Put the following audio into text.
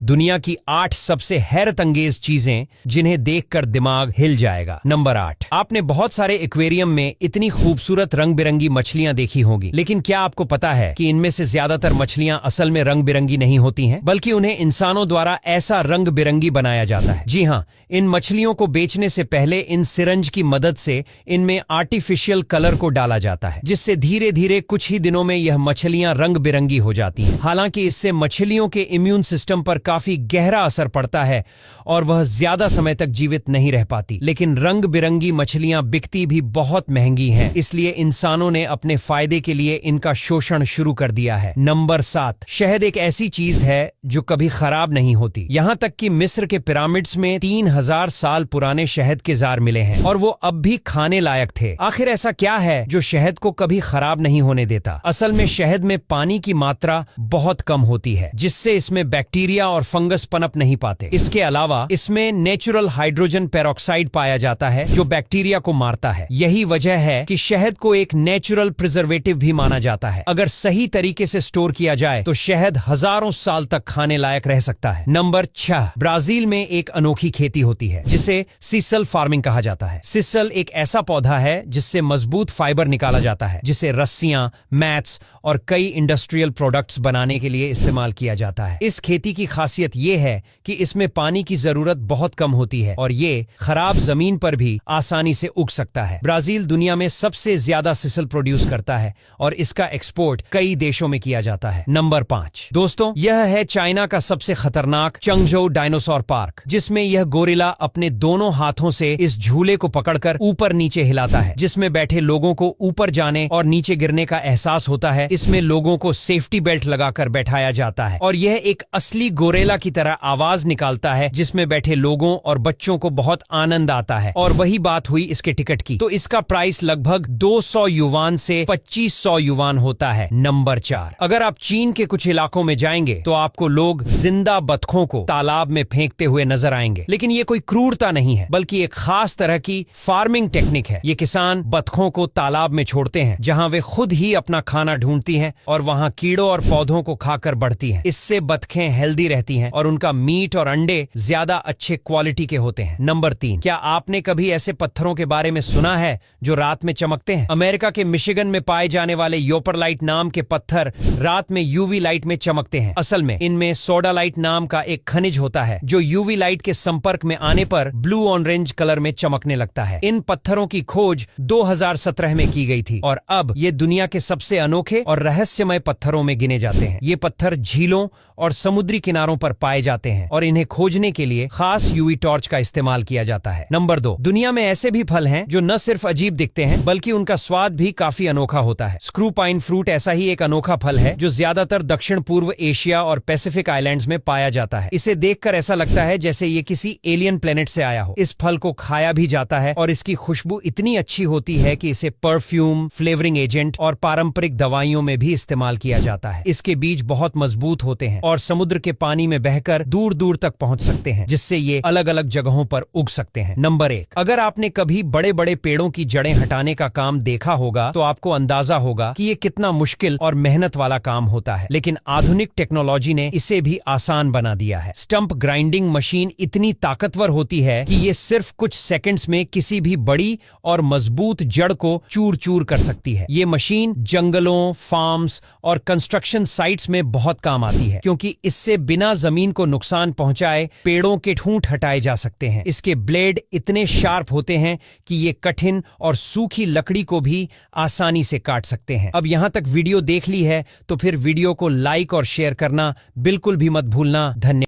दुनिया की 8 सबसे हैरत अंगेज चीजें जिन्हें देखकर दिमाग हिल जाएगा। नंबर 8। आपने बहुत सारे एक्वेरियम में इतनी खूबसूरत रंग बिरंगी मछलियां देखी होंगी, लेकिन क्या आपको पता है कि इनमें से ज्यादातर मछलियां असल में रंग बिरंगी नहीं होती हैं, बल्कि उन्हें इंसानों द्वारा ऐसा रंग बिरंगी बनाया जाता है। जी हाँ, इन मछलियों को बेचने से पहले इन सिरंज की मदद से इनमें आर्टिफिशियल कलर को डाला जाता है, जिससे धीरे धीरे कुछ ही दिनों में यह मछलियां रंग बिरंगी हो जाती हैं। हालांकि इससे मछलियों के इम्यून सिस्टम पर काफी गहरा असर पड़ता है और वह ज्यादा समय तक जीवित नहीं रह पाती। लेकिन रंग बिरंगी मछलियां बिकती भी बहुत महंगी हैं, इसलिए इंसानों ने अपने फायदे के लिए इनका शोषण शुरू कर दिया है। नंबर 7। शहद एक ऐसी चीज है जो कभी खराब नहीं होती। यहाँ तक कि मिस्र के पिरामिड्स में 3000 साल पुराने शहद के जार मिले हैं और वो अब भी खाने लायक थे। आखिर ऐसा क्या है जो शहद को कभी खराब नहीं होने देता? असल में शहद में पानी की मात्रा बहुत कम होती है, जिससे इसमें बैक्टीरिया और फंगस पनप नहीं पाते। इसके अलावा इसमें नेचुरल हाइड्रोजन पेरोक्साइड पाया जाता है जो बैक्टीरिया को मारता है। यही वजह है कि शहद को एक नेचुरल प्रिजर्वेटिव भी माना जाता है। अगर सही तरीके से स्टोर किया जाए तो शहद हजारों साल तक खाने लायक रह सकता है। नंबर 6। ब्राजील में एक अनोखी खेती होती है जिसे सीसल फार्मिंग कहा जाता है। सीसल एक ऐसा पौधा है जिससे मजबूत फाइबर निकाला जाता है, जिसे रस्सियां, मैट्स और कई इंडस्ट्रियल प्रोडक्ट्स बनाने के लिए इस्तेमाल किया जाता है। इस खेती की खासियत ये है कि इसमें पानी की जरूरत बहुत कम होती है और ये खराब जमीन पर भी आसानी से उग सकता है। ब्राजील दुनिया में सबसे ज्यादा सिसल प्रोड्यूस करता है और इसका एक्सपोर्ट कई देशों में किया जाता है। नंबर 5। दोस्तों, यह है चाइना का सबसे खतरनाक चंगझोउ डायनासोर पार्क, जिसमें यह गोरिल्ला अपने दोनों हाथों से इस झूले को पकड़कर ऊपर नीचे हिलाता है, जिसमें बैठे लोगों को ऊपर जाने और नीचे गिरने का एहसास होता है। इसमें लोगों को सेफ्टी बेल्ट लगाकर बैठाया जाता है और यह एक असली गोरिल्ला की तरह आवाज निकालता है, जिसमें बैठे लोगों और बच्चों को बहुत आनंद आता है। और वही बात हुई इसके टिकट की, तो इसका प्राइस लगभग 200 युवान से 2500 युवान होता है। नंबर 4। अगर आप चीन के कुछ इलाकों में जाएंगे तो आपको लोग जिंदा बतखों को तालाब में फेंकते हुए नजर आएंगे, लेकिन ये कोई क्रूरता नहीं है, बल्कि एक खास तरह की फार्मिंग टेक्निक है। ये किसान बतखों को तालाब में छोड़ते हैं, जहां वे खुद ही अपना खाना ढूंढती हैं और वहां कीड़ों और पौधों को खाकर बढ़ती हैं। इससे बतखें हेल्दी रहती हैं और उनका मीट और अंडे ज्यादा अच्छे क्वालिटी के होते हैं। नंबर 3। क्या आपने कभी ऐसे पत्थरों के बारे में सुना है जो रात में चमकते हैं? अमेरिका के मिशिगन में पाए जाने वाले योपरलाइट नाम के पत्थर रात में यूवी लाइट में चमकते हैं। असल में इनमें सोडालाइट नाम का एक खनिज होता है जो यूवी लाइट के संपर्क में आने पर ब्लू ऑरेंज कलर में चमकने लगता है। इन पत्थरों की खोज 2017 में की गई थी और अब ये दुनिया के सबसे अनोखे और रहस्यमय पत्थरों में गिने जाते हैं। ये पत्थर झीलों और समुद्री किनारों पर पाए जाते हैं और इन्हें खोजने के लिए खास यूवी टॉर्च का इस्तेमाल किया जाता है। नंबर 2। दुनिया में ऐसे भी फल हैं जो न सिर्फ अजीब दिखते हैं बल्कि उनका स्वाद भी काफी अनोखा होता है। स्क्रू पाइन फ्रूट ऐसा ही एक अनोखा फल है जो ज्यादातर दक्षिण पूर्व एशिया और पैसिफिक आइलैंड्स में पाया जाता है। इसे देखकर ऐसा लगता है जैसे ये किसी एलियन प्लेनेट से आया हो। इस फल को खाया भी जाता है और इसकी खुशबू इतनी अच्छी होती है कि इसे परफ्यूम, फ्लेवरिंग एजेंट और पारंपरिक दवाइयों में भी इस्तेमाल किया जाता है। इसके बीज बहुत मजबूत होते हैं और समुद्र के पानी में बहकर दूर दूर तक पहुंच सकते हैं, जिससे ये अलग अलग जगहों पर उग सकते हैं। नंबर 1। अगर आपने कभी बड़े बड़े पेड़ों की जड़ें हटाने का काम देखा होगा तो आपको अंदाजा होगा कि ये कितना मुश्किल और मेहनत वाला काम होता है, लेकिन आधुनिक टेक्नोलॉजी ने इसे भी आसान बना दिया है। स्टंप ग्राइंडिंग मशीन इतनी ताकतवर होती है कि ये सिर्फ कुछ सेकंड्स में किसी भी बड़ी और मजबूत जड़ को चूर चूर कर सकती है। ये मशीन जंगलों, फार्म्स और कंस्ट्रक्शन साइट्स में बहुत काम आती है, क्योंकि इससे बिना जमीन को नुकसान पहुंचाए पेड़ों के ठूंठ हटाए जा सकते हैं। इसके ब्लेड इतने शार्प होते हैं कि ये कठिन और सूखी लकड़ी को भी आसानी से काट सकते हैं। अब यहां तक वीडियो देख ली है तो फिर वीडियो को लाइक और शेयर करना बिल्कुल भी मत भूलना। धन्यवाद।